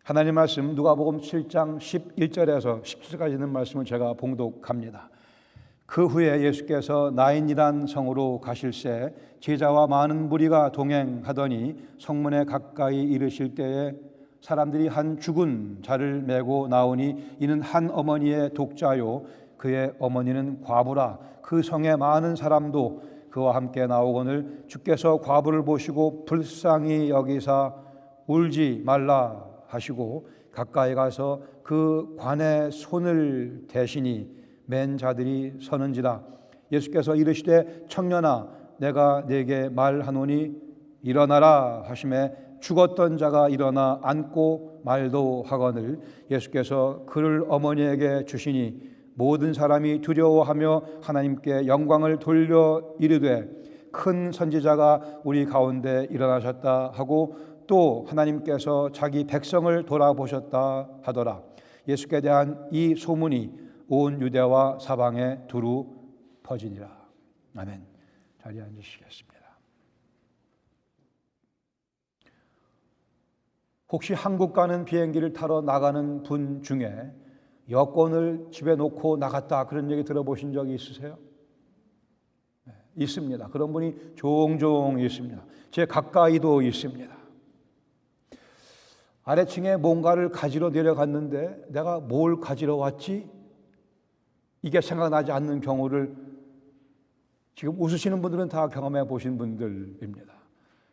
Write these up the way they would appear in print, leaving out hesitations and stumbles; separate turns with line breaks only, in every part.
하나님 말씀 누가복음 7장 11절에서 17절까지 있는 말씀을 제가 봉독합니다. 그 후에 예수께서 나인이란 성으로 가실새 제자와 많은 무리가 동행하더니 성문에 가까이 이르실 때에 사람들이 한 죽은 자를 메고 나오니 이는 한 어머니의 독자요 그의 어머니는 과부라. 그 성에 많은 사람도 그와 함께 나오거늘 주께서 과부를 보시고 불쌍히 여기사 울지 말라 하시고 가까이 가서 그 관에 손을 대시니 맨 자들이 서는지라. 예수께서 이르시되 청년아 내가 네게 말하노니 일어나라 하시매 죽었던 자가 일어나 앉고 말도 하거늘 예수께서 그를 어머니에게 주시니 모든 사람이 두려워하며 하나님께 영광을 돌려 이르되 큰 선지자가 우리 가운데 일어나셨다 하고 또 하나님께서 자기 백성을 돌아보셨다 하더라. 예수께 대한 이 소문이 온 유대와 사방에 두루 퍼지니라. 아멘. 자리에 앉으시겠습니다. 혹시 한국 가는 비행기를 타러 나가는 분 중에 여권을 집에 놓고 나갔다 그런 얘기 들어보신 적이 있으세요? 네, 있습니다. 그런 분이 종종 있습니다. 제 가까이도 있습니다. 아래층에 뭔가를 가지러 내려갔는데 내가 뭘 가지러 왔지? 이게 생각나지 않는 경우를 지금 웃으시는 분들은 다 경험해 보신 분들입니다.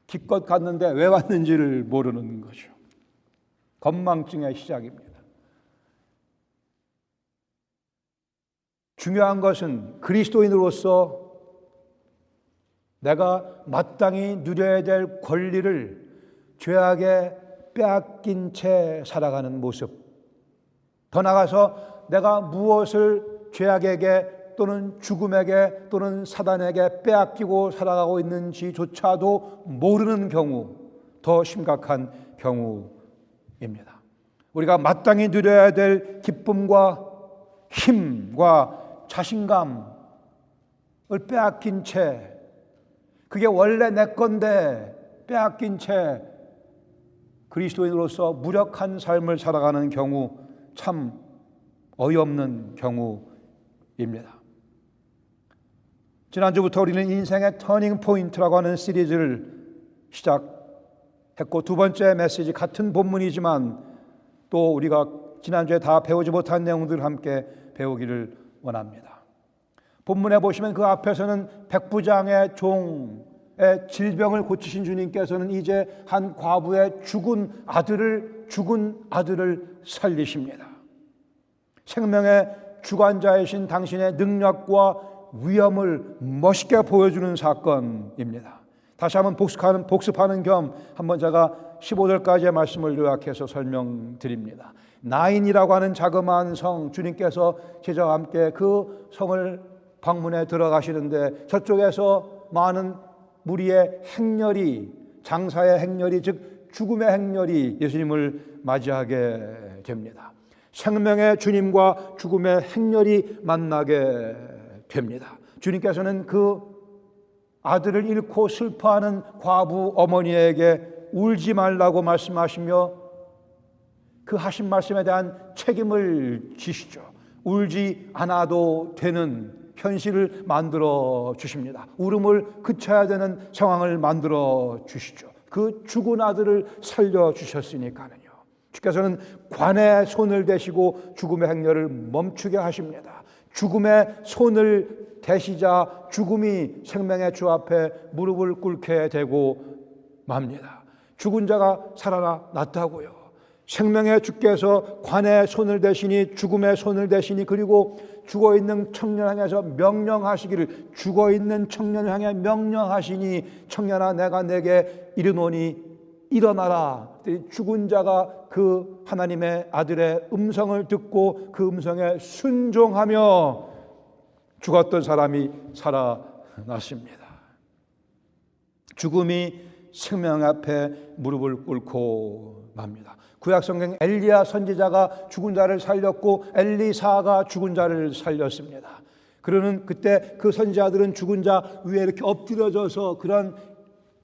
기껏 갔는데 왜 왔는지를 모르는 거죠. 건망증의 시작입니다. 중요한 것은 그리스도인으로서 내가 마땅히 누려야 될 권리를 죄악에 빼앗긴 채 살아가는 모습, 더 나아가서 내가 무엇을 죄악에게 또는 죽음에게 또는 사단에게 빼앗기고 살아가고 있는지조차도 모르는 경우, 더 심각한 경우입니다. 우리가 마땅히 누려야 될 기쁨과 힘과 자신감을 빼앗긴 채, 그게 원래 내 건데 빼앗긴 채 그리스도인으로서 무력한 삶을 살아가는 경우, 참 어이없는 경우입니다. 지난주부터 우리는 인생의 터닝 포인트라고 하는 시리즈를 시작했고 두 번째 메시지 같은 본문이지만 또 우리가 지난주에 다 배우지 못한 내용들을 함께 배우기를 원합니다. 본문에 보시면 그 앞에서는 백부장의 종의 질병을 고치신 주님께서는 이제 한 과부의 죽은 아들을 살리십니다. 생명의 주관자이신 당신의 능력과 위엄을 멋있게 보여주는 사건입니다. 다시 한번 복습하는 겸 한번 제가 15절까지의 말씀을 요약해서 설명드립니다. 나인이라고 하는 자그마한 성, 주님께서 제자와 함께 그 성을 방문해 들어가시는데 저쪽에서 많은 무리의 행렬이, 장사의 행렬이, 즉 죽음의 행렬이 예수님을 맞이하게 됩니다. 생명의 주님과 죽음의 행렬이 만나게 됩니다. 주님께서는 그 아들을 잃고 슬퍼하는 과부 어머니에게 울지 말라고 말씀하시며 그 하신 말씀에 대한 책임을 지시죠. 울지 않아도 되는 현실을 만들어 주십니다. 울음을 그쳐야 되는 상황을 만들어 주시죠. 그 죽은 아들을 살려 주셨으니까는요. 주께서는 관에 손을 대시고 죽음의 행렬을 멈추게 하십니다. 죽음의 손을 대시자 죽음이 생명의 주 앞에 무릎을 꿇게 되고 맙니다. 죽은 자가 살아났다고요. 생명의 주께서 관에 손을 대시니 죽음의 손을 대시니 그리고 죽어있는 청년을 향해서 명령하시기를, 죽어있는 청년을 향해 명령하시니 청년아 내가 내게 이르노니 일어나라. 죽은 자가 그 하나님의 아들의 음성을 듣고 그 음성에 순종하며 죽었던 사람이 살아났습니다. 죽음이 생명 앞에 무릎을 꿇고 맙니다. 구약성경 엘리야 선지자가 죽은 자를 살렸고 엘리사가 죽은 자를 살렸습니다. 그러는 그때 그 선지자들은 죽은 자 위에 이렇게 엎드려져서 그런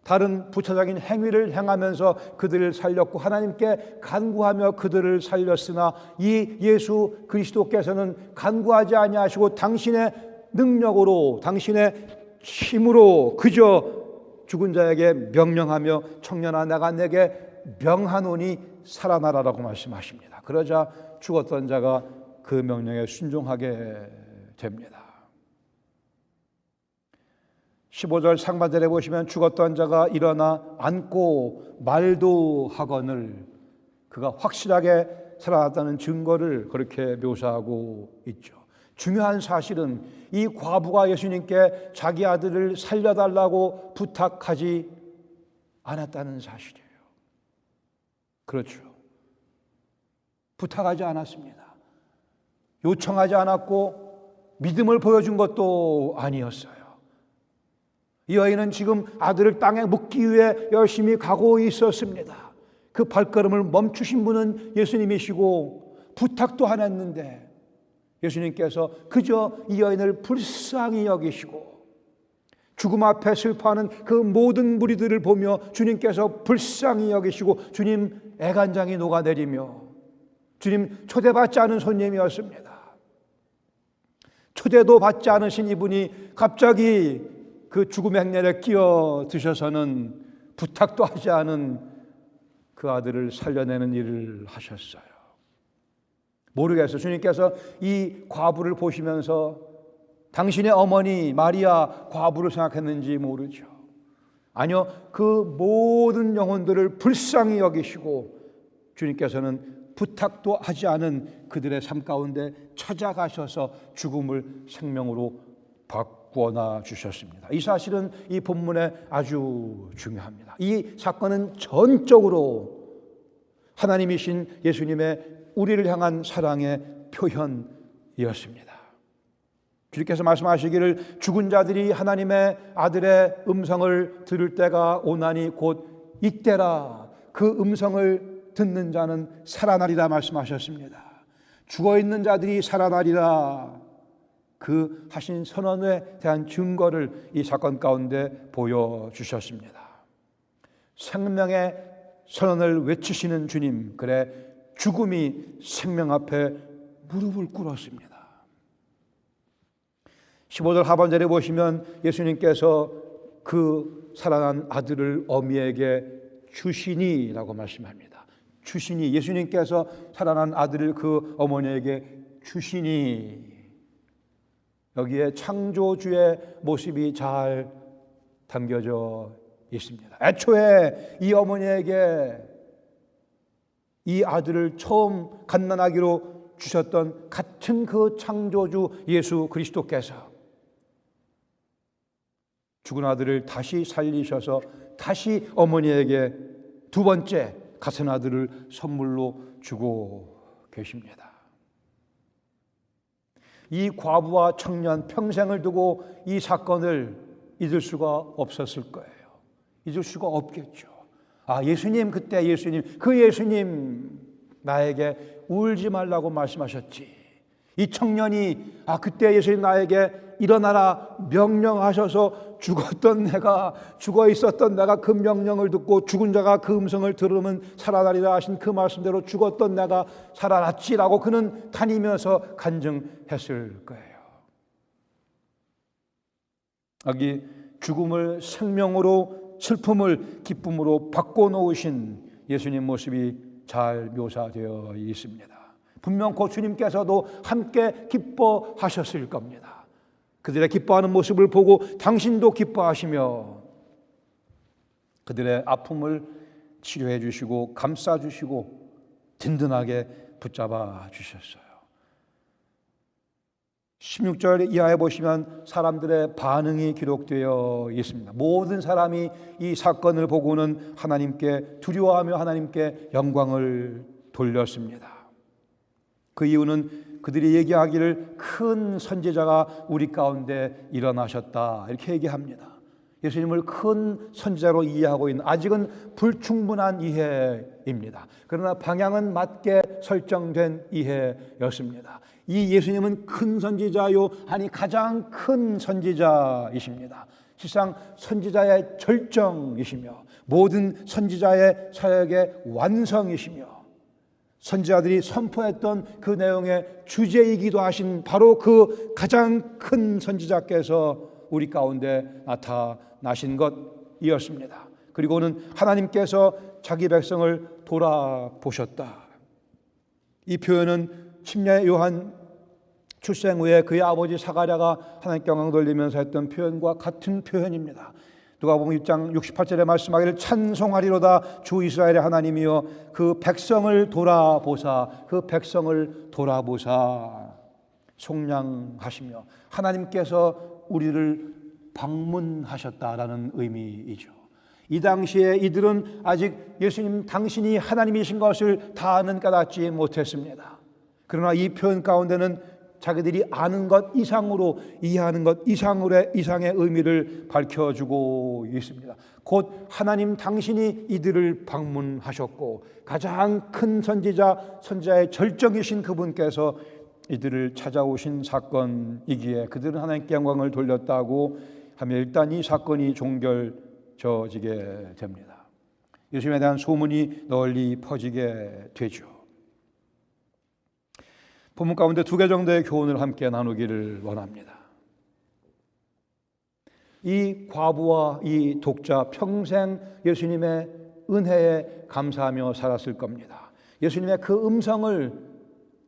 다른 부차적인 행위를 행하면서 그들을 살렸고 하나님께 간구하며 그들을 살렸으나 이 예수 그리스도께서는 간구하지 아니하시고 당신의 능력으로 당신의 힘으로 그저 죽은 자에게 명령하며 청년아 내가 내게 명하노니 살아나라라고 말씀하십니다. 그러자 죽었던 자가 그 명령에 순종하게 됩니다. 15절 상반절에 보시면 죽었던 자가 일어나 앉고 말도 하거늘 그가 확실하게 살아났다는 증거를 그렇게 묘사하고 있죠. 중요한 사실은 이 과부가 예수님께 자기 아들을 살려달라고 부탁하지 않았다는 사실이에요. 그렇죠. 부탁하지 않았습니다. 요청하지 않았고 믿음을 보여준 것도 아니었어요. 이 여인은 지금 아들을 땅에 묻기 위해 열심히 가고 있었습니다. 그 발걸음을 멈추신 분은 예수님이시고 부탁도 안 했는데 예수님께서 그저 이 여인을 불쌍히 여기시고 죽음 앞에 슬퍼하는 그 모든 무리들을 보며 주님께서 불쌍히 여기시고 주님 애간장이 녹아내리며 주님 초대받지 않은 손님이었습니다. 초대도 받지 않으신 이분이 갑자기 그 죽음의 행렬에 끼어드셔서는 부탁도 하지 않은 그 아들을 살려내는 일을 하셨어요. 모르겠어요. 주님께서 이 과부를 보시면서 당신의 어머니 마리아 과부를 생각했는지 모르죠. 아니요, 그 모든 영혼들을 불쌍히 여기시고 주님께서는 부탁도 하지 않은 그들의 삶 가운데 찾아가셔서 죽음을 생명으로 바꾸어 주셨습니다. 이 사실은 이 본문에 아주 중요합니다. 이 사건은 전적으로 하나님이신 예수님의 우리를 향한 사랑의 표현이었습니다. 주님께서 말씀하시기를 죽은 자들이 하나님의 아들의 음성을 들을 때가 오나니 곧 이때라. 그 음성을 듣는 자는 살아나리라 말씀하셨습니다. 죽어있는 자들이 살아나리라. 그 하신 선언에 대한 증거를 이 사건 가운데 보여주셨습니다. 생명의 선언을 외치시는 주님, 그래 죽음이 생명 앞에 무릎을 꿇었습니다. 15절 하반절에 보시면 예수님께서 그 살아난 아들을 어미에게 주시니라고 말씀합니다. 주시니, 예수님께서 살아난 아들을 그 어머니에게 주시니, 여기에 창조주의 모습이 잘 담겨져 있습니다. 애초에 이 어머니에게 이 아들을 처음 갓난아기로 주셨던 같은 그 창조주 예수 그리스도께서 죽은 아들을 다시 살리셔서 다시 어머니에게 두 번째 같은 아들을 선물로 주고 계십니다. 이 과부와 청년 평생을 두고 이 사건을 잊을 수가 없었을 거예요. 잊을 수가 없겠죠. 아, 예수님, 그때 예수님, 그 예수님 나에게 울지 말라고 말씀하셨지. 이 청년이 그때 예수님 나에게 일어나라 명령하셔서 죽어 있었던 내가 그 명령을 듣고 죽은 자가 그 음성을 들으면 살아나리라 하신 그 말씀대로 죽었던 내가 살아났지라고 그는 다니면서 간증했을 거예요. 여기 죽음을 생명으로, 슬픔을 기쁨으로 바꿔놓으신 예수님 모습이 잘 묘사되어 있습니다. 분명 그 주님께서도 함께 기뻐하셨을 겁니다. 그들의 기뻐하는 모습을 보고 당신도 기뻐하시며 그들의 아픔을 치료해 주시고 감싸 주시고 든든하게 붙잡아 주셨어요. 16절 이하에 보시면 사람들의 반응이 기록되어 있습니다. 모든 사람이 이 사건을 보고는 하나님께 두려워하며 하나님께 영광을 돌렸습니다. 그 이유는 그들이 얘기하기를 큰 선지자가 우리 가운데 일어나셨다 이렇게 얘기합니다. 예수님을 큰 선지자로 이해하고 있는, 아직은 불충분한 이해입니다. 그러나 방향은 맞게 설정된 이해였습니다. 이 예수님은 큰 선지자요, 아니 가장 큰 선지자이십니다. 실상 선지자의 절정이시며 모든 선지자의 사역의 완성이시며 선지자들이 선포했던 그 내용의 주제이기도 하신 바로 그 가장 큰 선지자께서 우리 가운데 나타나신 것이었습니다. 그리고는 하나님께서 자기 백성을 돌아보셨다. 이 표현은 침례 요한 출생 후에 그의 아버지 사가랴가 하나님께 영광 돌리면서 했던 표현과 같은 표현입니다. 누가복음 1장 68절에 말씀하기를 찬송하리로다 주 이스라엘의 하나님이여 그 백성을 돌아보사 속량하시며 하나님께서 우리를 방문하셨다라는 의미이죠. 이 당시에 이들은 아직 예수님 당신이 하나님이신 것을 다는 깨닫지 못했습니다. 그러나 이 표현 가운데는 자기들이 아는 것 이상으로 이해하는 것 이상의 의미를 밝혀주고 있습니다. 곧 하나님 당신이 이들을 방문하셨고 가장 큰 선지자의 절정이신 그분께서 이들을 찾아오신 사건이기에 그들은 하나님께 영광을 돌렸다고 하며 일단 이 사건이 종결져지게 됩니다. 예수님에 대한 소문이 널리 퍼지게 되죠. 본문 가운데 두 개 정도의 교훈을 함께 나누기를 원합니다. 이 과부와 이 독자 평생 예수님의 은혜에 감사하며 살았을 겁니다. 예수님의 그 음성을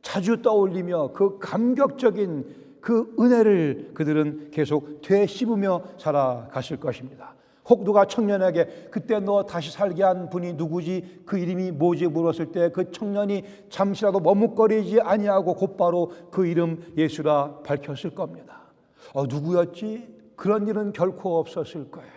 자주 떠올리며 그 감격적인 그 은혜를 그들은 계속 되씹으며 살아갔을 것입니다. 혹 누가 청년에게 그때 너 다시 살게 한 분이 누구지? 그 이름이 뭐지? 물었을 때 그 청년이 잠시라도 머뭇거리지 아니하고 곧바로 그 이름 예수라 밝혔을 겁니다. 누구였지? 그런 일은 결코 없었을 거예요.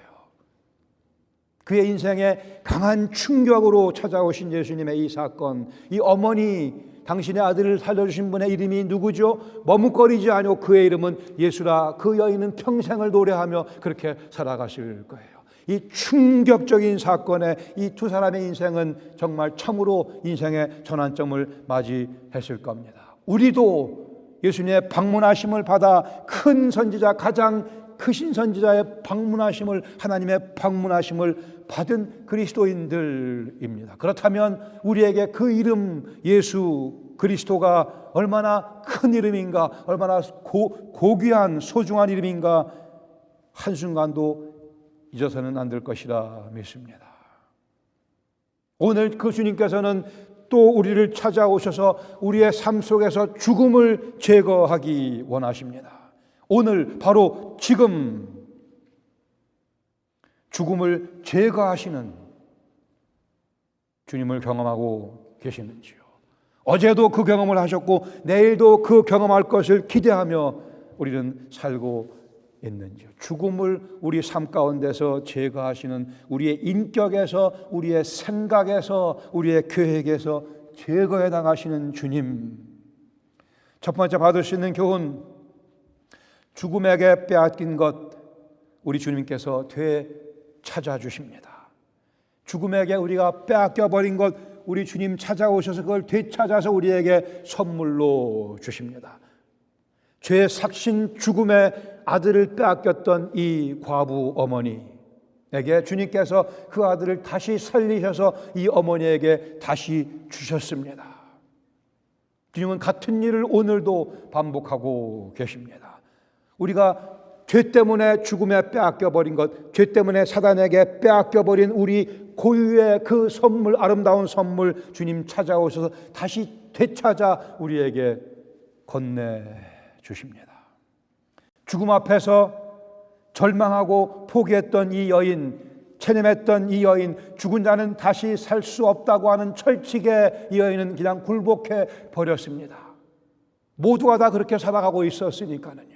그의 인생에 강한 충격으로 찾아오신 예수님의 이 사건, 이 어머니 당신의 아들을 살려주신 분의 이름이 누구죠? 머뭇거리지 않고 그의 이름은 예수라. 그 여인은 평생을 노래하며 그렇게 살아가실 거예요. 이 충격적인 사건에 이 두 사람의 인생은 정말 참으로 인생의 전환점을 맞이했을 겁니다. 우리도 예수님의 방문하심을 받아 큰 선지자, 가장 크신 선지자의 방문하심을, 하나님의 방문하심을 받은 그리스도인들입니다. 그렇다면 우리에게 그 이름 예수 그리스도가 얼마나 큰 이름인가, 얼마나 고귀한 소중한 이름인가 한순간도 잊어서는 안 될 것이라 믿습니다. 오늘 그 주님께서는 또 우리를 찾아오셔서 우리의 삶 속에서 죽음을 제거하기 원하십니다. 오늘 바로 지금 죽음을 제거하시는 주님을 경험하고 계시는지요? 어제도 그 경험을 하셨고 내일도 그 경험할 것을 기대하며 우리는 살고 있는지요? 죽음을 우리 삶 가운데서 제거하시는, 우리의 인격에서, 우리의 생각에서, 우리의 계획에서 제거해 나가시는 주님. 첫 번째 받을 수 있는 교훈, 죽음에게 빼앗긴 것 우리 주님께서 되찾아주십니다. 죽음에게 우리가 빼앗겨버린 것 우리 주님 찾아오셔서 그걸 되찾아서 우리에게 선물로 주십니다. 죄의 삭신 죽음의 아들을 빼앗겼던 이 과부 어머니에게 주님께서 그 아들을 다시 살리셔서 이 어머니에게 다시 주셨습니다. 주님은 같은 일을 오늘도 반복하고 계십니다. 우리가 죄 때문에 죽음에 빼앗겨버린 것, 죄 때문에 사단에게 빼앗겨버린 우리 고유의 그 선물, 아름다운 선물 주님 찾아오셔서 다시 되찾아 우리에게 건네주십니다. 죽음 앞에서 절망하고 포기했던 이 여인, 체념했던 이 여인, 죽은 자는 다시 살 수 없다고 하는 철칙에 이 여인은 그냥 굴복해 버렸습니다. 모두가 다 그렇게 살아가고 있었으니까는요.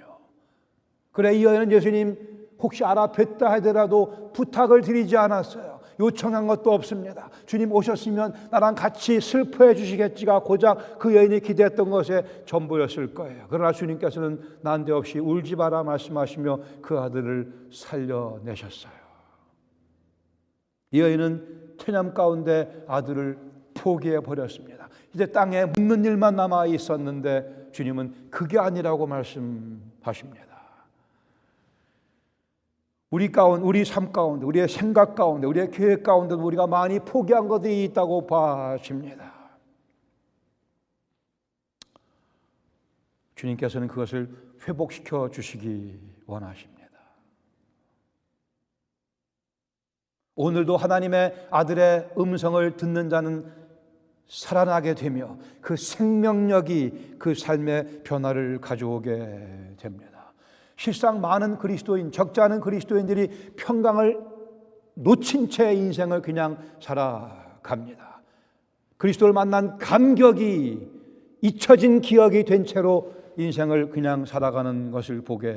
그래 이 여인은 예수님 혹시 알아뵀다 하더라도 부탁을 드리지 않았어요. 요청한 것도 없습니다. 주님 오셨으면 나랑 같이 슬퍼해 주시겠지가 고작 그 여인이 기대했던 것의 전부였을 거예요. 그러나 주님께서는 난데없이 울지 마라 말씀하시며 그 아들을 살려내셨어요. 이 여인은 체념 가운데 아들을 포기해 버렸습니다. 이제 땅에 묻는 일만 남아 있었는데 주님은 그게 아니라고 말씀하십니다. 우리 삶 가운데, 우리의 생각 가운데, 우리의 계획 가운데 우리가 많이 포기한 것들이 있다고 봐집니다. 주님께서는 그것을 회복시켜 주시기 원하십니다. 오늘도 하나님의 아들의 음성을 듣는 자는 살아나게 되며 그 생명력이 그 삶의 변화를 가져오게 됩니다. 실상 많은 그리스도인, 적지 않은 그리스도인들이 평강을 놓친 채 인생을 그냥 살아갑니다. 그리스도를 만난 감격이 잊혀진 기억이 된 채로 인생을 그냥 살아가는 것을 보게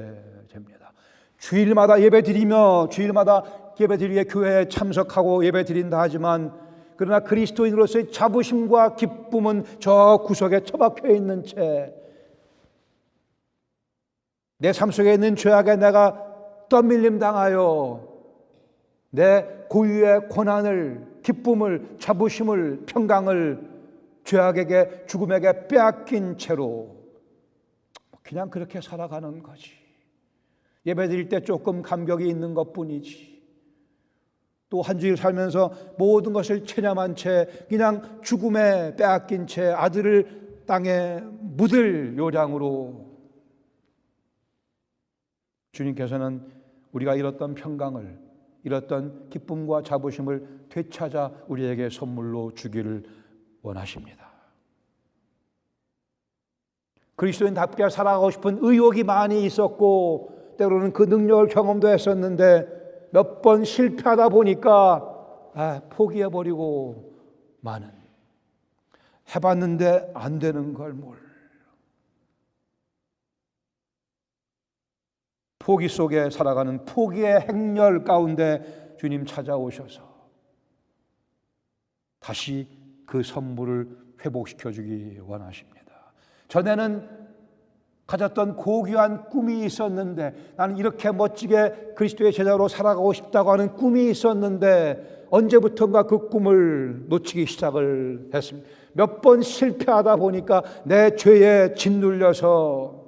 됩니다. 주일마다 예배드리며 주일마다 예배드리기에 교회에 참석하고 예배드린다 하지만 그러나 그리스도인으로서의 자부심과 기쁨은 저 구석에 처박혀 있는 채 내 삶 속에 있는 죄악에 내가 떠밀림 당하여 내 고유의 고난을, 기쁨을, 자부심을, 평강을 죄악에게, 죽음에게 빼앗긴 채로 그냥 그렇게 살아가는 거지. 예배드릴 때 조금 감격이 있는 것뿐이지. 또 한 주일 살면서 모든 것을 체념한 채 그냥 죽음에 빼앗긴 채 아들을 땅에 묻을 요량으로 주님께서는 우리가 잃었던 평강을, 잃었던 기쁨과 자부심을 되찾아 우리에게 선물로 주기를 원하십니다. 그리스도인답게 살아가고 싶은 의욕이 많이 있었고 때로는 그 능력을 경험도 했었는데 몇 번 실패하다 보니까 포기해버리고 마는, 해봤는데 안 되는 걸 뭘. 포기 속에 살아가는 포기의 행렬 가운데 주님 찾아오셔서 다시 그 선물을 회복시켜 주기 원하십니다. 전에는 가졌던 고귀한 꿈이 있었는데, 나는 이렇게 멋지게 그리스도의 제자로 살아가고 싶다고 하는 꿈이 있었는데 언제부턴가 그 꿈을 놓치기 시작을 했습니다. 몇 번 실패하다 보니까 내 죄에 짓눌려서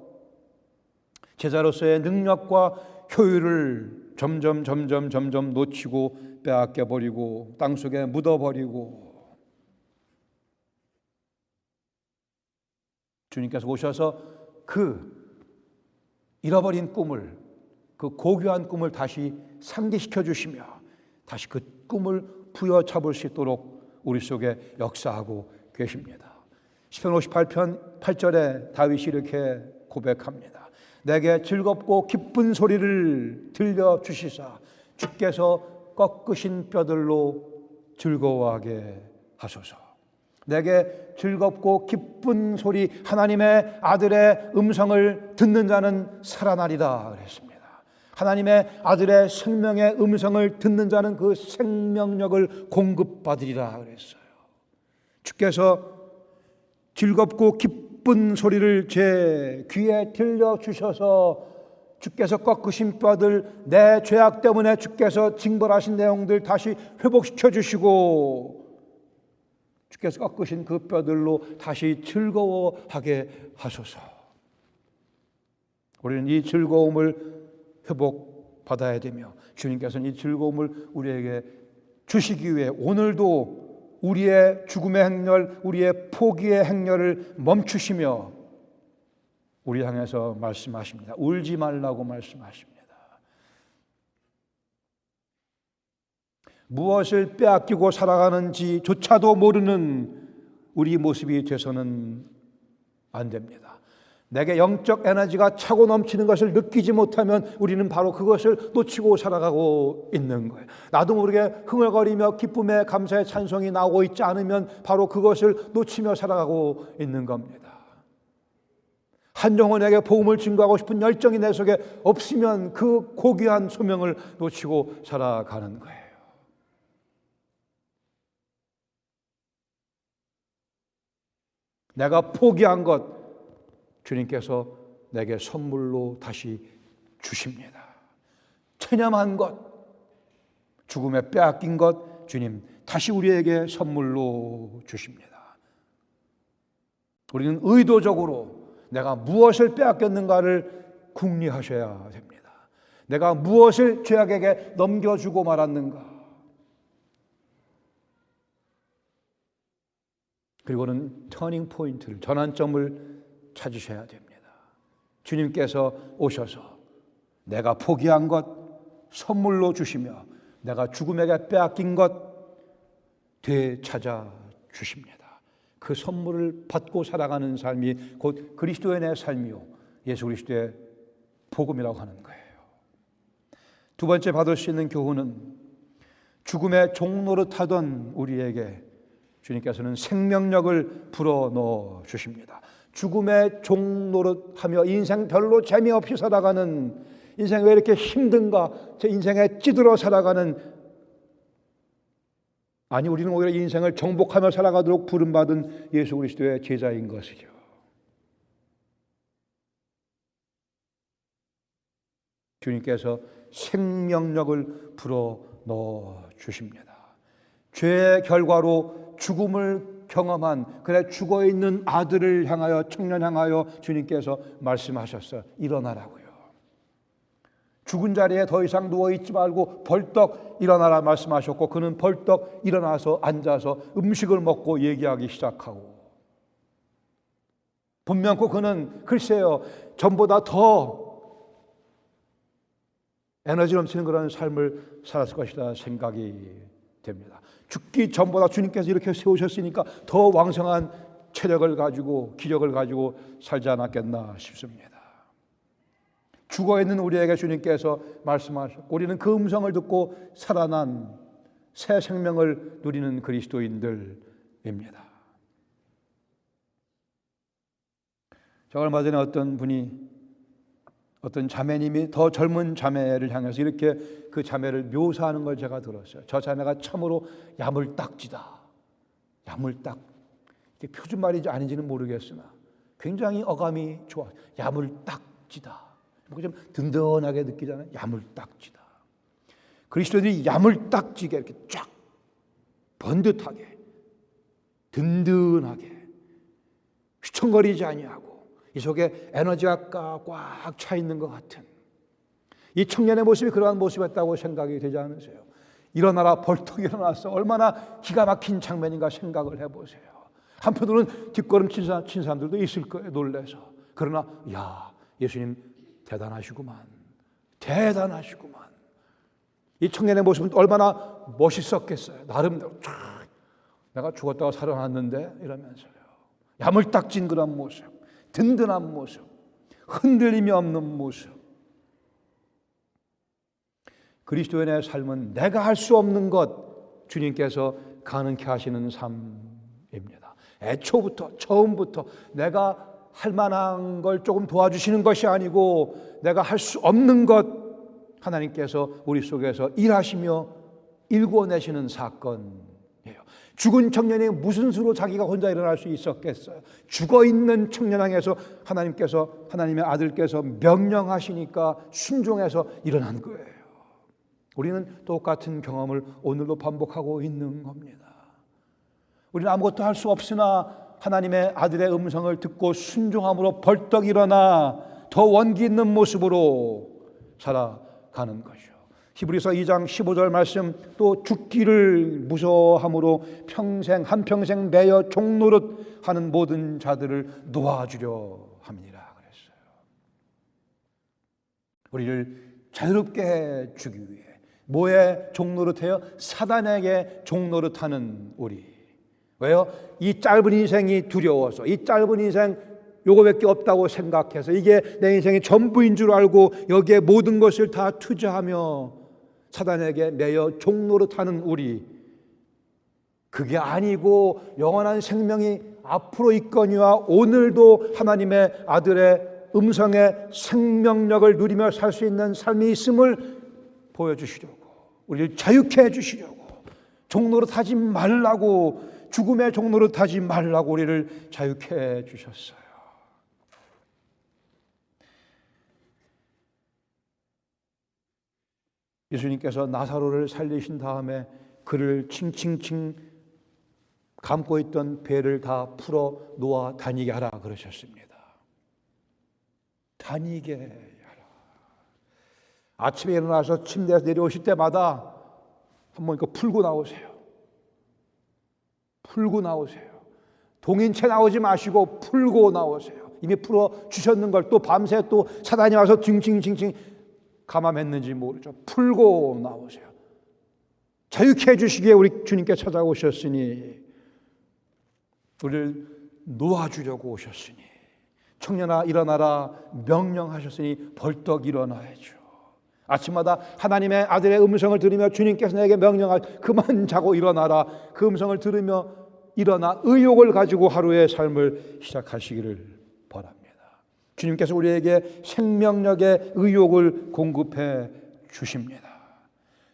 제자로서의 능력과 효율을 점점 놓치고 빼앗겨 버리고 땅속에 묻어버리고, 주님께서 오셔서 그 잃어버린 꿈을, 그 고귀한 꿈을 다시 상기시켜 주시며 다시 그 꿈을 부여잡을 수 있도록 우리 속에 역사하고 계십니다. 시편 58편 8절에 다윗이 이렇게 고백합니다. 내게 즐겁고 기쁜 소리를 들려주시사 주께서 꺾으신 뼈들로 즐거워하게 하소서. 내게 즐겁고 기쁜 소리, 하나님의 아들의 음성을 듣는 자는 살아나리라 그랬습니다. 하나님의 아들의 생명의 음성을 듣는 자는 그 생명력을 공급받으리라 그랬어요. 주께서 즐겁고 기쁜 소리를 제 귀에 들려주셔서 주께서 꺾으신 뼈들, 내 죄악 때문에 주께서 징벌하신 내용들 다시 회복시켜 주시고 주께서 꺾으신 그 뼈들로 다시 즐거워하게 하소서. 우리는 이 즐거움을 회복받아야 되며 주님께서는 이 즐거움을 우리에게 주시기 위해 오늘도 우리의 죽음의 행렬, 우리의 포기의 행렬을 멈추시며 우리 향해서 말씀하십니다. 울지 말라고 말씀하십니다. 무엇을 빼앗기고 살아가는지조차도 모르는 우리 모습이 돼서는 안 됩니다. 내게 영적 에너지가 차고 넘치는 것을 느끼지 못하면 우리는 바로 그것을 놓치고 살아가고 있는 거예요. 나도 모르게 흥얼거리며 기쁨의 감사의 찬송이 나오고 있지 않으면 바로 그것을 놓치며 살아가고 있는 겁니다. 한 영혼에게 복음을 증거하고 싶은 열정이 내 속에 없으면 그 고귀한 소명을 놓치고 살아가는 거예요. 내가 포기한 것 주님께서 내게 선물로 다시 주십니다. 체념한 것, 죽음에 빼앗긴 것 주님 다시 우리에게 선물로 주십니다. 우리는 의도적으로 내가 무엇을 빼앗겼는가를 궁리하셔야 됩니다. 내가 무엇을 죄악에게 넘겨주고 말았는가? 그리고는 터닝 포인트를, 전환점을 찾으셔야 됩니다. 주님께서 오셔서 내가 포기한 것 선물로 주시며 내가 죽음에게 빼앗긴 것 되찾아 주십니다. 그 선물을 받고 살아가는 삶이 곧 그리스도인의 삶이요 예수 그리스도의 복음이라고 하는 거예요. 두 번째 받을 수 있는 교훈은 죽음의 종노릇하던 우리에게 주님께서는 생명력을 불어넣어 주십니다. 죽음의 종노릇하며 인생 별로 재미없이 살아가는, 인생 왜 이렇게 힘든가, 제 인생에 찌들어 살아가는, 아니 우리는 오히려 인생을 정복하며 살아가도록 부름받은 예수 그리스도의 제자인 것이죠. 주님께서 생명력을 불어넣어 주십니다. 죄의 결과로 죽음을 경험한, 그래 죽어있는 아들을 향하여, 청년 향하여 주님께서 말씀하셨어요. 일어나라고요. 죽은 자리에 더 이상 누워있지 말고 벌떡 일어나라 말씀하셨고, 그는 벌떡 일어나서 앉아서 음식을 먹고 얘기하기 시작하고, 분명코 그는 글쎄요 전보다 더 에너지 넘치는 그런 삶을 살았을 것이다 생각이 됩니다. 죽기 전보다 주님께서 이렇게 세우셨으니까 더 왕성한 체력을 가지고 기력을 가지고 살지 않았겠나 싶습니다. 죽어있는 우리에게 주님께서 말씀하셨고, 우리는 그 음성을 듣고 살아난 새 생명을 누리는 그리스도인들입니다. 저 얼마 전에 어떤 자매님이 더 젊은 자매를 향해서 이렇게 그 자매를 묘사하는 걸 제가 들었어요. 저 자매가 참으로 야물딱지다. 야물딱. 이게 표준말인지 아닌지는 모르겠으나 굉장히 어감이 좋아. 야물딱지다. 좀 든든하게 느끼잖아요. 야물딱지다. 그리스도인들이 야물딱지게 이렇게 쫙 번듯하게 든든하게 휘청거리지 아니하고 이 속에 에너지가 꽉 차 있는 것 같은 이 청년의 모습이 그러한 모습이었다고 생각이 되지 않으세요? 일어나라, 벌떡 일어나서 얼마나 기가 막힌 장면인가 생각을 해보세요. 한편으로는 뒷걸음 친 사람들도 있을 거예요, 놀래서. 그러나 야, 예수님 대단하시구만. 대단하시구만. 이 청년의 모습은 얼마나 멋있었겠어요. 나름대로 내가 죽었다가 살아났는데 이러면서요. 야물딱진 그런 모습, 든든한 모습, 흔들림이 없는 모습. 그리스도인의 삶은 내가 할 수 없는 것 주님께서 가능케 하시는 삶입니다. 애초부터, 처음부터 내가 할 만한 걸 조금 도와주시는 것이 아니고 내가 할 수 없는 것 하나님께서 우리 속에서 일하시며 일궈내시는 사건이에요. 죽은 청년이 무슨 수로 자기가 혼자 일어날 수 있었겠어요? 죽어있는 청년 향해서 하나님의 아들께서 명령하시니까 순종해서 일어난 거예요. 우리는 똑같은 경험을 오늘도 반복하고 있는 겁니다. 우리는 아무것도 할 수 없으나 하나님의 아들의 음성을 듣고 순종함으로 벌떡 일어나 더 원기 있는 모습으로 살아가는 것이죠. 히브리서 2장 15절 말씀, 또 죽기를 무서워함으로 한평생 매여 종노릇 하는 모든 자들을 놓아주려 함이니라 그랬어요. 우리를 자유롭게 해 주기 위해 뭐에 종노릇해요? 사단에게 종노릇하는 우리. 왜요? 이 짧은 인생이 두려워서, 이 짧은 인생 요거밖에 없다고 생각해서 이게 내 인생의 전부인 줄 알고 여기에 모든 것을 다 투자하며 사단에게 매여 종노릇하는 우리. 그게 아니고 영원한 생명이 앞으로 있거니와 오늘도 하나님의 아들의 음성의 생명력을 누리며 살 수 있는 삶이 있음을 보여주시려고, 우리를 자유케 해주시려고, 종노릇하지 말라고, 죽음의 종노릇하지 말라고 우리를 자유케 해주셨어요. 예수님께서 나사로를 살리신 다음에 그를 칭칭칭 감고 있던 배를 다 풀어 놓아 다니게 하라 그러셨습니다. 다니게 하라. 아침에 일어나서 침대에서 내려오실 때마다 한번 이거 풀고 나오세요. 풀고 나오세요. 동인 채 나오지 마시고 풀고 나오세요. 이미 풀어 주셨는 걸 또 밤새 또 사단이 와서 징징징징 감암했는지 모르죠. 풀고 나오세요. 자유케 해주시기에 우리 주님께 찾아오셨으니, 우리를 놓아주려고 오셨으니, 청년아 일어나라 명령하셨으니 벌떡 일어나야죠. 아침마다 하나님의 아들의 음성을 들으며 주님께서 내게 명령할 그만 자고 일어나라, 그 음성을 들으며 일어나 의욕을 가지고 하루의 삶을 시작하시기를 바랍니다. 주님께서 우리에게 생명력의 의욕을 공급해 주십니다.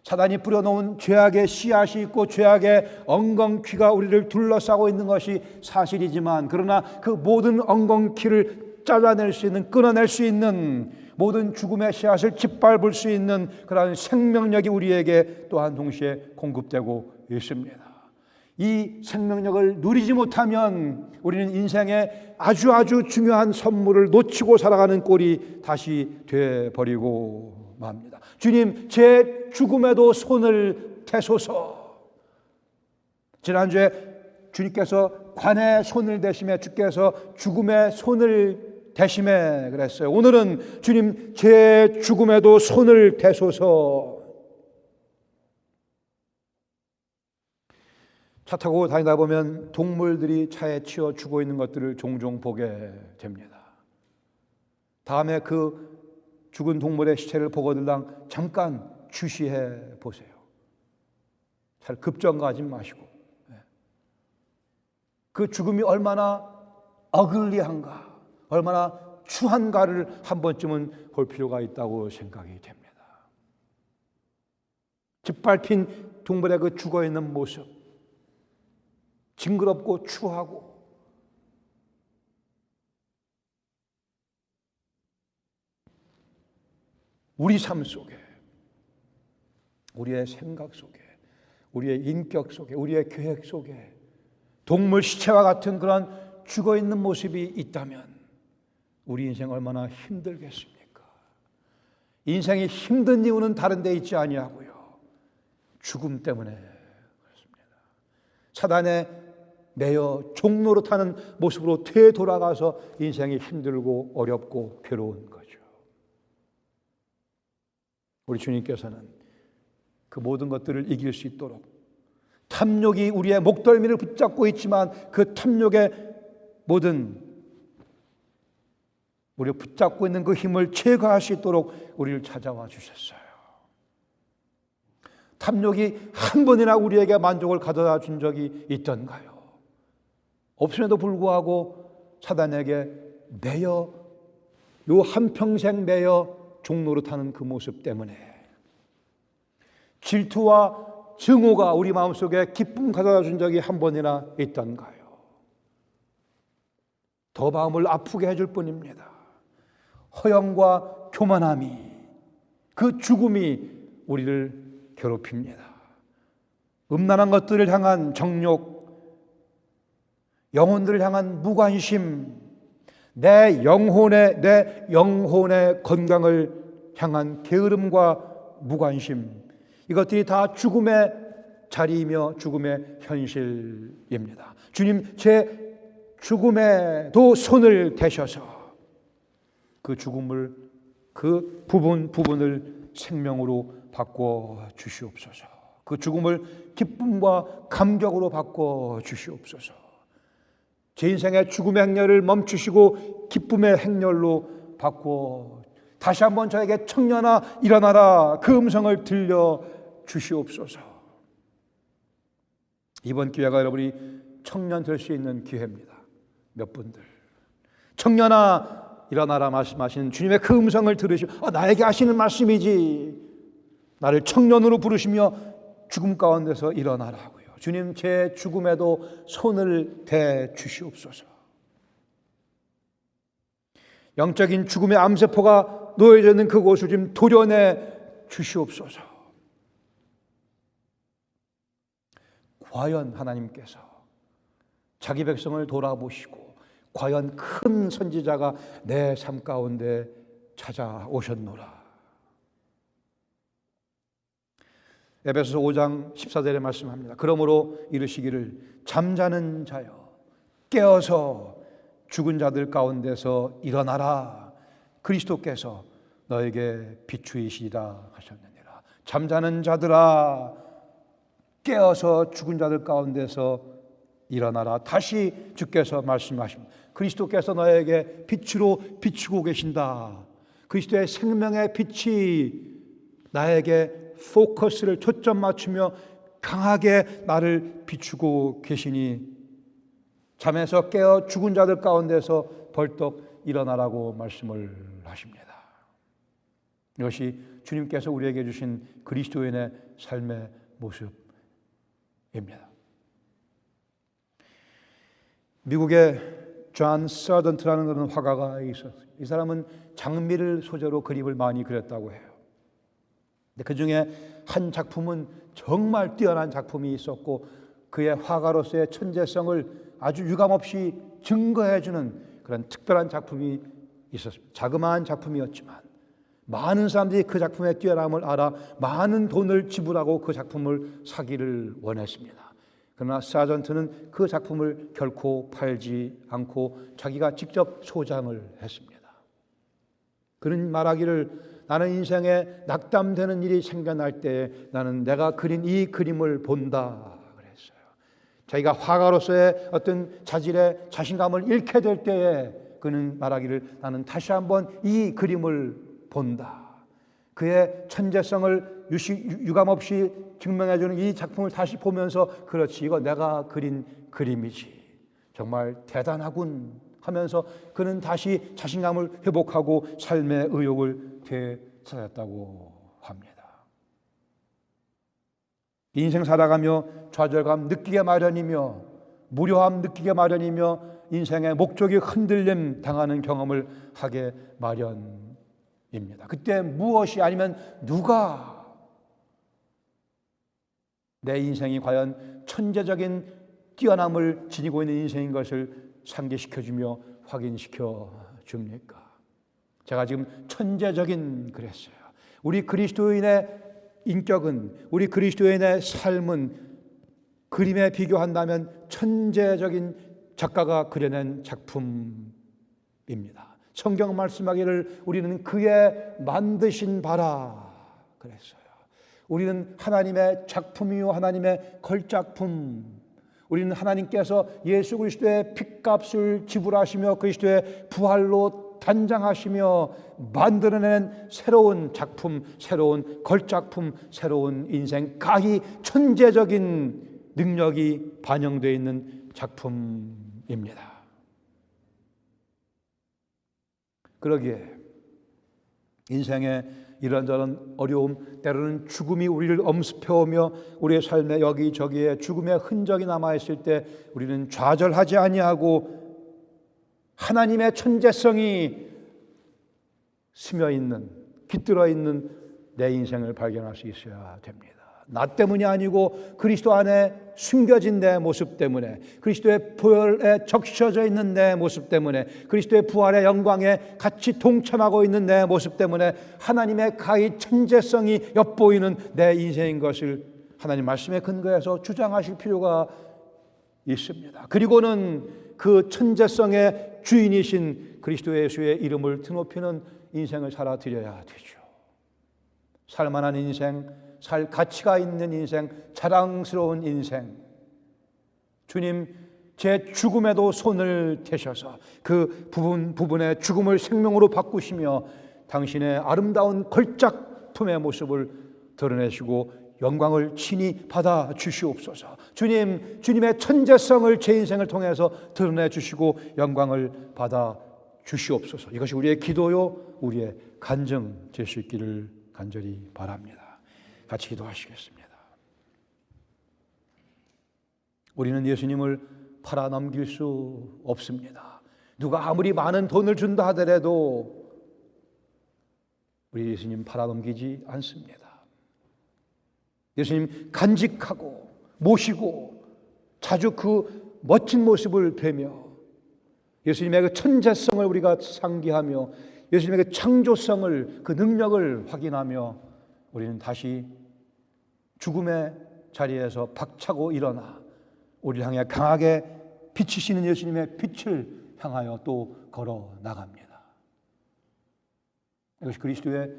사단이 뿌려놓은 죄악의 씨앗이 있고 죄악의 엉겅퀴가 우리를 둘러싸고 있는 것이 사실이지만, 그러나 그 모든 엉겅퀴를 잘라낼 수 있는, 끊어낼 수 있는, 모든 죽음의 씨앗을 짓밟을 수 있는 그러한 생명력이 우리에게 또한 동시에 공급되고 있습니다. 이 생명력을 누리지 못하면 우리는 인생의 아주 중요한 선물을 놓치고 살아가는 꼴이 다시 되어버리고 맙니다. 주님, 제 죽음에도 손을 대소서. 지난주에 주님께서 관에 손을 대시며 주께서 죽음에 손을 대심에 그랬어요. 오늘은 주님, 제 죽음에도 손을 대소서. 차 타고 다니다 보면 동물들이 차에 치여 죽어 있는 것들을 종종 보게 됩니다. 다음에 그 죽은 동물의 시체를 보거들랑 잠깐 주시해 보세요. 잘 급정가하지 마시고, 그 죽음이 얼마나 어글리한가, 얼마나 추한가를 한 번쯤은 볼 필요가 있다고 생각이 됩니다. 짓밟힌 동물의 그 죽어있는 모습, 징그럽고 추하고, 우리 삶 속에, 우리의 생각 속에, 우리의 인격 속에, 우리의 계획 속에 동물 시체와 같은 그런 죽어있는 모습이 있다면 우리 인생 얼마나 힘들겠습니까? 인생이 힘든 이유는 다른 데 있지 아니하고요, 죽음 때문에 그렇습니다. 사단에 매여 종로로 타는 모습으로 되돌아가서 인생이 힘들고 어렵고 괴로운 거죠. 우리 주님께서는 그 모든 것들을 이길 수 있도록, 탐욕이 우리의 목덜미를 붙잡고 있지만 그 탐욕의 모든 우리를 붙잡고 있는 그 힘을 제거할 수 있도록 우리를 찾아와 주셨어요. 탐욕이 한 번이나 우리에게 만족을 가져다 준 적이 있던가요? 없음에도 불구하고 사단에게 매여, 요 한평생 매여 종로로 타는 그 모습 때문에 질투와 증오가 우리 마음속에 기쁨 가져다 준 적이 한 번이나 있던가요? 더 마음을 아프게 해줄 뿐입니다. 허영과 교만함이, 그 죽음이 우리를 괴롭힙니다. 음란한 것들을 향한 정욕, 영혼들을 향한 무관심, 내 영혼의 건강을 향한 게으름과 무관심, 이것들이 다 죽음의 자리이며 죽음의 현실입니다. 주님, 제 죽음에도 손을 대셔서 그 죽음을, 그 부분을 생명으로 바꿔 주시옵소서. 그 죽음을 기쁨과 감격으로 바꿔 주시옵소서. 제 인생의 죽음의 행렬을 멈추시고 기쁨의 행렬로 바꿔 다시 한번 저에게 청년아 일어나라, 그 음성을 들려 주시옵소서. 이번 기회가 여러분이 청년 될 수 있는 기회입니다. 몇 분들 청년아 일어나라 말씀하시는 주님의 그 음성을 들으시고, 나에게 하시는 말씀이지, 나를 청년으로 부르시며 죽음 가운데서 일어나라고요. 주님, 제 죽음에도 손을 대 주시옵소서. 영적인 죽음의 암세포가 놓여져 있는 그곳을 좀 도려내 주시옵소서. 과연 하나님께서 자기 백성을 돌아보시고 과연 큰 선지자가 내 삶 가운데 찾아오셨노라. 에베소서 5장 14절에 말씀합니다. 그러므로 이르시기를 잠자는 자여 깨어서 죽은 자들 가운데서 일어나라. 그리스도께서 너에게 비추이시리라 하셨느니라. 잠자는 자들아 깨어서 죽은 자들 가운데서 일어나라. 다시 주께서 말씀하십니다. 그리스도께서 너에게 빛으로 비추고 계신다. 그리스도의 생명의 빛이 나에게 포커스를 초점 맞추며 강하게 나를 비추고 계시니 잠에서 깨어 죽은 자들 가운데서 벌떡 일어나라고 말씀을 하십니다. 이것이 주님께서 우리에게 주신 그리스도인의 삶의 모습입니다. 미국의 존 서던트라는 그런 화가가 있었어요. 이 사람은 장미를 소재로 그림을 많이 그렸다고 해요. 근데 그 중에 한 작품은 정말 뛰어난 작품이 있었고 그의 화가로서의 천재성을 아주 유감없이 증거해주는 그런 특별한 작품이 있었습니다. 자그마한 작품이었지만 많은 사람들이 그 작품의 뛰어남을 알아 많은 돈을 지불하고 그 작품을 사기를 원했습니다. 그러나 서전트는 그 작품을 결코 팔지 않고 자기가 직접 소장을 했습니다. 그는 말하기를 나는 인생에 낙담되는 일이 생겨날 때에 나는 내가 그린 이 그림을 본다 그랬어요. 자기가 화가로서의 어떤 자질의 자신감을 잃게 될 때에 그는 말하기를 나는 다시 한번 이 그림을 본다. 그의 천재성을 유감없이 증명해주는 이 작품을 다시 보면서 그렇지 이거 내가 그린 그림이지 정말 대단하군 하면서 그는 다시 자신감을 회복하고 삶의 의욕을 되찾았다고 합니다. 인생 살아가며 좌절감 느끼게 마련이며 무료함 느끼게 마련이며 인생의 목적이 흔들림 당하는 경험을 하게 마련입니다. 그때 무엇이 아니면 누가 내 인생이 과연 천재적인 뛰어남을 지니고 있는 인생인 것을 상기시켜주며 확인시켜 줍니까? 제가 지금 천재적인 그랬어요. 우리 그리스도인의 인격은 우리 그리스도인의 삶은 그림에 비교한다면 천재적인 작가가 그려낸 작품입니다. 성경 말씀하기를 우리는 그의 만드신 바라 그랬어요. 우리는 하나님의 작품이요 하나님의 걸작품. 우리는 하나님께서 예수 그리스도의 핏값을 지불하시며 그리스도의 부활로 단장하시며 만들어낸 새로운 작품, 새로운 걸작품, 새로운 인생, 가히 천재적인 능력이 반영되어 있는 작품입니다. 그러기에 인생의 이런저런 어려움, 때로는 죽음이 우리를 엄습해오며 우리의 삶에 여기저기에 죽음의 흔적이 남아있을 때 우리는 좌절하지 아니하고 하나님의 천재성이 스며있는, 깃들어 있는 내 인생을 발견할 수 있어야 됩니다. 나 때문이 아니고 그리스도 안에 숨겨진 내 모습 때문에, 그리스도의 보혈에 적셔져 있는 내 모습 때문에, 그리스도의 부활의 영광에 같이 동참하고 있는 내 모습 때문에 하나님의 가히 천재성이 엿보이는 내 인생인 것을 하나님 말씀에 근거해서 주장하실 필요가 있습니다. 그리고는 그 천재성의 주인이신 그리스도 예수의 이름을 드높이는 인생을 살아드려야 되죠. 살만한 인생, 살 가치가 있는 인생, 자랑스러운 인생. 주님, 제 죽음에도 손을 대셔서 그 부분의 죽음을 생명으로 바꾸시며 당신의 아름다운 걸작품의 모습을 드러내시고 영광을 친히 받아 주시옵소서. 주님, 주님의 천재성을 제 인생을 통해서 드러내 주시고 영광을 받아 주시옵소서. 이것이 우리의 기도요, 우리의 간증 될 수 있기를 간절히 바랍니다. 같이 기도하시겠습니다. 우리는 예수님을 팔아 넘길 수 없습니다. 누가 아무리 많은 돈을 준다 하더라도 우리 예수님 팔아 넘기지 않습니다. 예수님 간직하고 모시고 자주 그 멋진 모습을 뵈며 예수님의 그 천재성을 우리가 상기하며 예수님의 그 창조성을, 그 능력을 확인하며 우리는 다시 죽음의 자리에서 박차고 일어나 우리를 향해 강하게 비치시는 예수님의 빛을 향하여 또 걸어 나갑니다. 이것이 그리스도의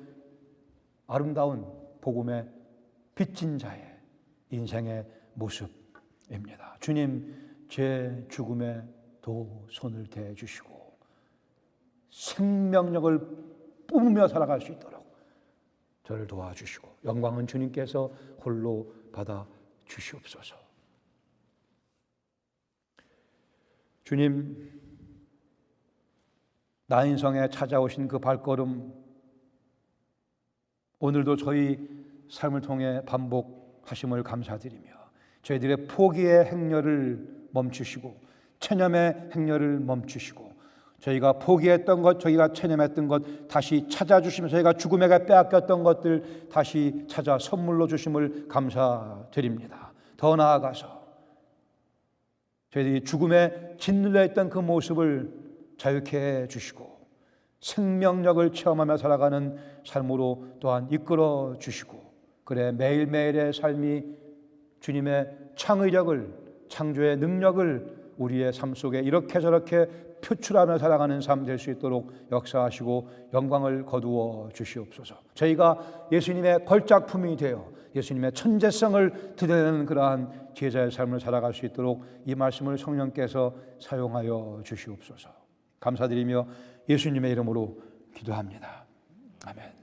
아름다운 복음의 빚진 자의 인생의 모습입니다. 주님, 제 죽음에 도 손을 대 주시고 생명력을 뿜으며 살아갈 수 있도록 저를 도와주시고 영광은 주님께서 홀로 받아 주시옵소서. 주님, 나인성에 찾아오신 그 발걸음, 오늘도 저희 삶을 통해 반복하심을 감사드리며 저희들의 포기의 행렬을 멈추시고 체념의 행렬을 멈추시고 저희가 포기했던 것, 저희가 체념했던 것 다시 찾아주시면서 저희가 죽음에게 빼앗겼던 것들 다시 찾아 선물로 주심을 감사드립니다. 더 나아가서 저희들이 죽음에 짓눌려 있던 그 모습을 자유케 해주시고 생명력을 체험하며 살아가는 삶으로 또한 이끌어 주시고, 그래 매일매일의 삶이 주님의 창의력을, 창조의 능력을 우리의 삶 속에 이렇게 저렇게 표출하며 살아가는 삶 될 수 있도록 역사하시고 영광을 거두어 주시옵소서. 저희가 예수님의 걸작품이 되어 예수님의 천재성을 드러내는 그러한 제자의 삶을 살아갈 수 있도록 이 말씀을 성령께서 사용하여 주시옵소서. 감사드리며 예수님의 이름으로 기도합니다. 아멘.